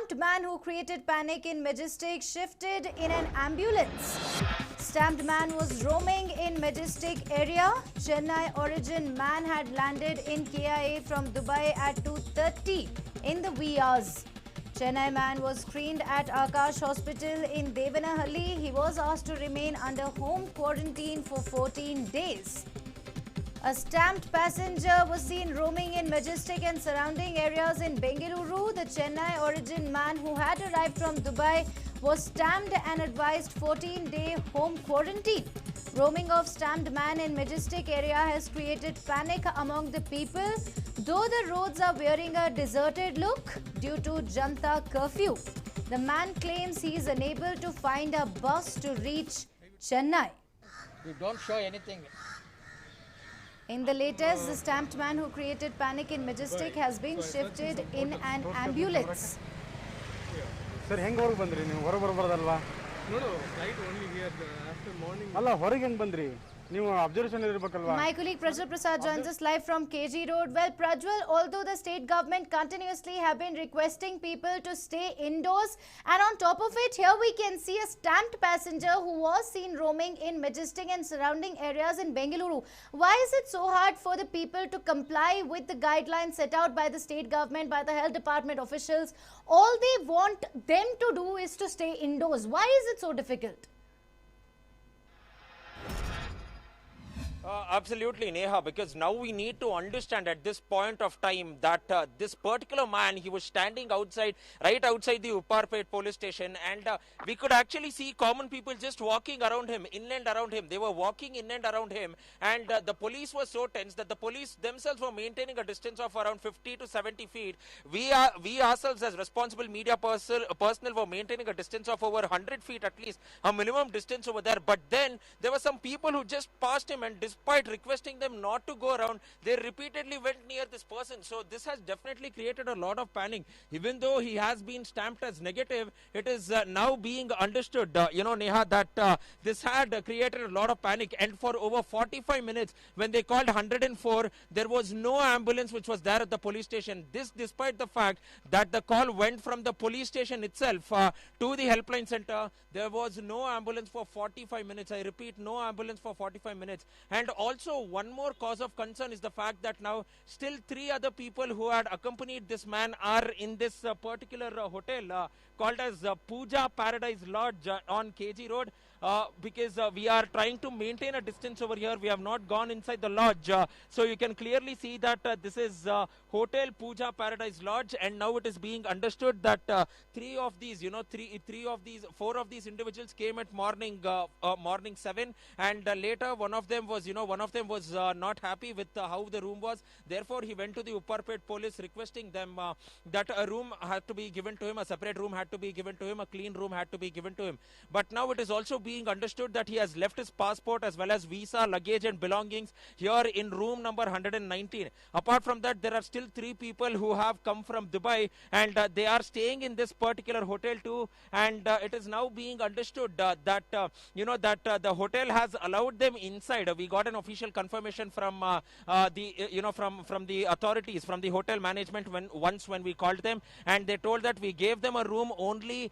stamped man who created panic in Majestic shifted in an ambulance. Stamped man was roaming in Majestic area. Chennai origin man had landed in KIA from Dubai at 2:30 in the wee hours. Chennai man was screened at Akash Hospital in Devanahalli. He was asked to remain under home quarantine for 14 days. A stamped passenger was seen roaming in Majestic and surrounding areas in Bengaluru. The Chennai origin man who had arrived from Dubai was stamped and advised 14-day home quarantine. Roaming of stamped man in Majestic area has created panic among the people, though the roads are wearing a deserted look due to Janta curfew. The man claims he is unable to find a bus to reach Chennai. You don't show anything. In the latest, the stamped man who created panic in Majestic has been shifted in an ambulance. Sir, ಹೆಂಗೆ ಹೊರಗೆ ಬಂದ್ರಿ ನೀವು ಹೊರಗೆ ಬರಬಾರ್ದಲ್ವಾ? No, flight only here after morning. ಅಲ್ಲ ಹೊರಗೆ ಹೆಂಗೆ ಬಂದ್ರಿ? ನೀವು observation ಇರಬೇಕಲ್ವಾ? My colleague Prajwal Prasad joins us live from KG Road. Well, Prajwal, although the state government continuously have been requesting people to stay indoors, and on top of it, here we can see a stamped passenger who was seen roaming in Majestic and surrounding areas in Bengaluru. Why is it so hard for the people to comply with the guidelines set out by the state government, by the health department officials? All they want them to do is to stay indoors. Why is it so difficult? Absolutely, Neha, because now we need to understand at this point of time that this particular man, he was standing outside, right outside the Upparpet police station, and we could actually see common people just walking around him, in and around him. They were walking in and around him, and the police was so tense that the police themselves were maintaining a distance of around 50 to 70 feet. We ourselves as responsible media personnel were maintaining a distance of over 100 feet at least, a minimum distance over there. But then there were some people who just passed him, and despite requesting them not to go around, they repeatedly went near this person. So this has definitely created a lot of panic. Even though he has been stamped as negative, it is now being understood, Neha, that this had created a lot of panic. And for over 45 minutes, when they called 104, there was no ambulance which was there at the police station. This despite the fact that the call went from the police station itself to the helpline center. There was no ambulance for 45 minutes. I repeat, no ambulance for 45 minutes. And also one more cause of concern is the fact that now still 3 other people who had accompanied this man are in this particular hotel called as Puja Paradise Lodge on KG Road. Because we are trying to maintain a distance over here. We have not gone inside the lodge. So you can clearly see that this is Hotel Puja Paradise Lodge, and now it is being understood that 4 of these individuals came at morning 7, and later one of them was not happy with how the room was. Therefore, he went to the Upparpet police requesting them that a room had to be given to him, a separate room had to be given to him, a clean room had to be given to him. But now it is also being understood that he has left his passport as well as visa, luggage and belongings here in room number 119. Apart from that, there are still 3 people who have come from Dubai, and they are staying in this particular hotel too. And it is now being understood that the hotel has allowed them inside. We got an official confirmation from the authorities, from the hotel management when we called them, and they told that we gave them a room only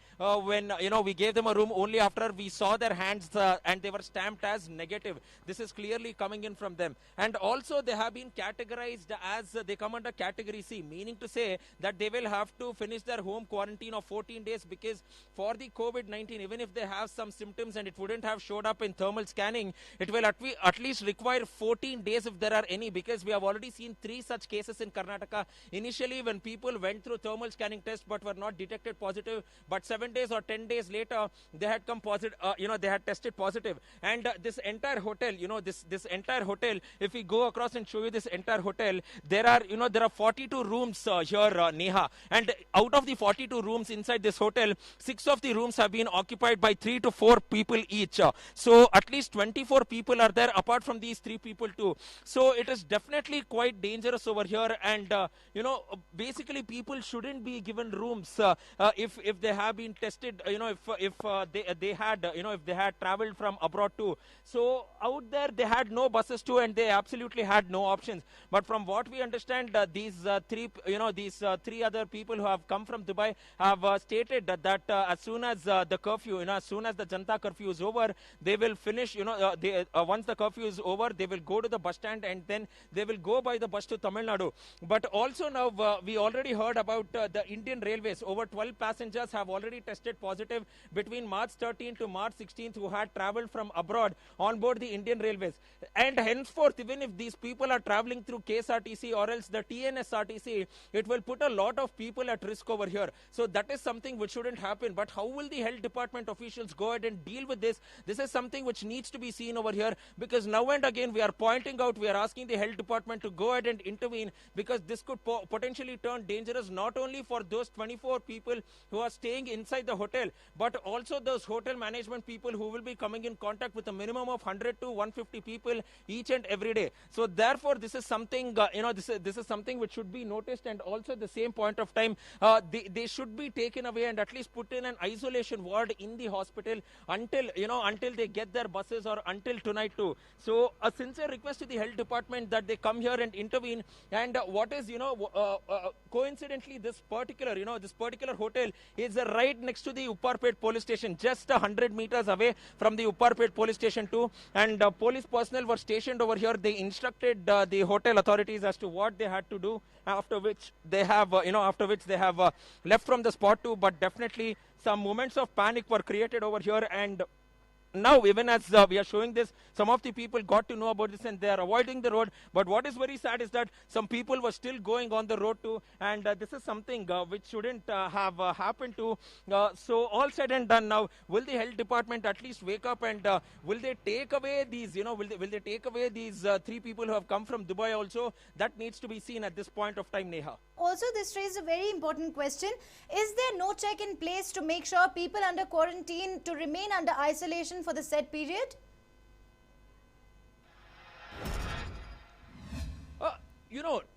after we saw their hands and they were stamped as negative. This is clearly coming in from them. And also they have been categorized as they come under category C, meaning to say that they will have to finish their home quarantine of 14 days, because for the COVID-19, even if they have some symptoms and it wouldn't have showed up in thermal scanning, it will at least require 14 days if there are any, because we have already seen 3 such cases in Karnataka. Initially, when people went through thermal scanning tests but were not detected positive, but 7 days or 10 days later, they had come positive, they had tested positive. And this entire hotel, this entire hotel, if we go across and show you this entire hotel, there are 42 rooms here, Neha. And out of the 42 rooms inside this hotel, 6 of the rooms have been occupied by 3 to 4 people each. So at least 24 people are there apart from these 3 people too. So it is definitely quite dangerous over here. And, basically people shouldn't be given rooms if they have been tested, if they had traveled from abroad too. So out there they had no buses too, and they absolutely had no options. But from what we understand, these three other people who have come from Dubai have stated that as soon as the curfew, as soon as the Janata curfew is over, they will finish. Once the curfew is over, they will go to the bus stand and then they will go by the bus to Tamil Nadu. But also now we already heard about the Indian Railways. Over 12 passengers have already tested positive between March 13 to March 16th who had traveled from abroad on board the Indian Railways. And henceforth, even if these people are traveling through KSRTC or else the TNSRTC, it will put a lot of people at risk over here. So that is something which shouldn't happen. But how will the health department officials go ahead and deal with this? This is something which needs to be seen over here, because now and again we are pointing out, we are asking the health department to go ahead and intervene, because this could potentially turn dangerous not only for those 24 people who are staying inside the hotel, but also those hotel management people who will be coming in contact with a minimum of 100 to 150 people each and every day. So therefore this is something this is something which should be noticed, and also at the same point of time they should be taken away and at least put in an isolation ward in the hospital until they get their buses, or until tonight too. So a sincere request to the health department that they come here and intervene. And what is coincidentally this particular hotel is right next to the Upparpet police station, just 100 meters away from the Upparpet police station too. And police personnel were stationed over here. They instructed the hotel authorities as to what they had to do, after which they have left from the spot too. But definitely some moments of panic were created over here, and now, even as we are showing this, some of the people got to know about this and they are avoiding the road. But what is very sad is that some people were still going on the road too, and this is something which shouldn't have happened to. So all said and done now, will the health department at least wake up, and will they take away these, will they take away these three people who have come from Dubai also? That needs to be seen at this point of time, Neha. Also, this raises a very important question. Is there no check in place to make sure people under quarantine to remain under isolation for the said period?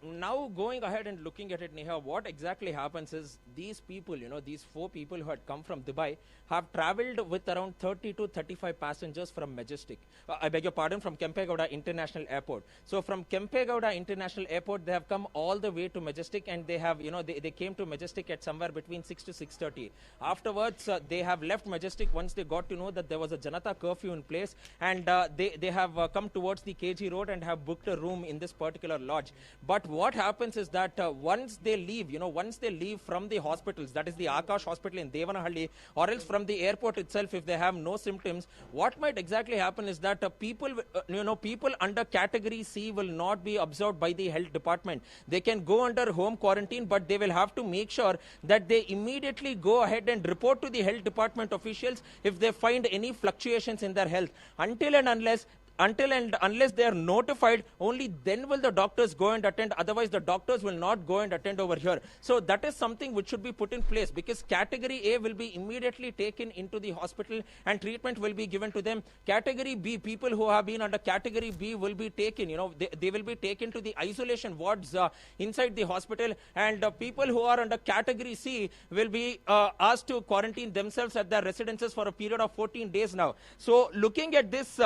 Now going ahead and looking at it, Neha, what exactly happens is these people, these 4 people who had come from Dubai have traveled with around 30 to 35 passengers from Majestic. I beg your pardon, from Kempegowda International Airport. So from Kempegowda International Airport, they have come all the way to Majestic, and they have, they came to Majestic at somewhere between 6 to 6:30. Afterwards, they have left Majestic once they got to know that there was a Janata curfew in place, and they have come towards the KG Road and have booked a room in this particular lodge. But what happens is that once they leave from the hospitals, that is the Akash hospital in Devanahalli, or else from the airport itself, if they have no symptoms, what might exactly happen is that people under category C will not be observed by the health department. They can go under home quarantine, but they will have to make sure that they immediately go ahead and report to the health department officials if they find any fluctuations in their health. Until and unless they are notified, only then will the doctors go and attend. Otherwise, the doctors will not go and attend over here. So that is something which should be put in place, because category A will be immediately taken into the hospital and treatment will be given to them. Category B, people who have been under category B will be taken, they will be taken to the isolation wards inside the hospital, and people who are under category C will be asked to quarantine themselves at their residences for a period of 14 days now. So looking at this,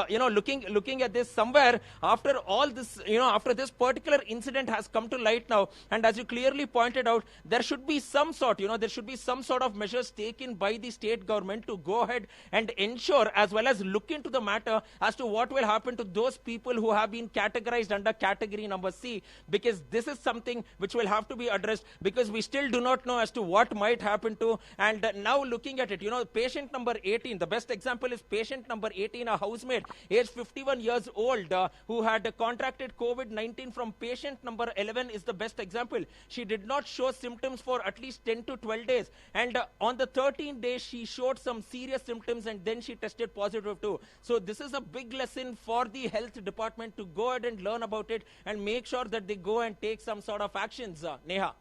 looking at this, somewhere after all this, after this particular incident has come to light now, and as you clearly pointed out, there should be some sort, of measures taken by the state government to go ahead and ensure, as well as look into the matter as to what will happen to those people who have been categorized under category number C, because this is something which will have to be addressed, because we still do not know as to what might happen to. And now looking at it, patient number 18, the best example is patient number 18, a housemaid, age 51 years old, who had contracted COVID-19 from patient number 11 is the best example. She did not show symptoms for at least 10 to 12 days. And on the 13th day, she showed some serious symptoms and then she tested positive too. So this is a big lesson for the health department to go ahead and learn about it and make sure that they go and take some sort of actions, Neha.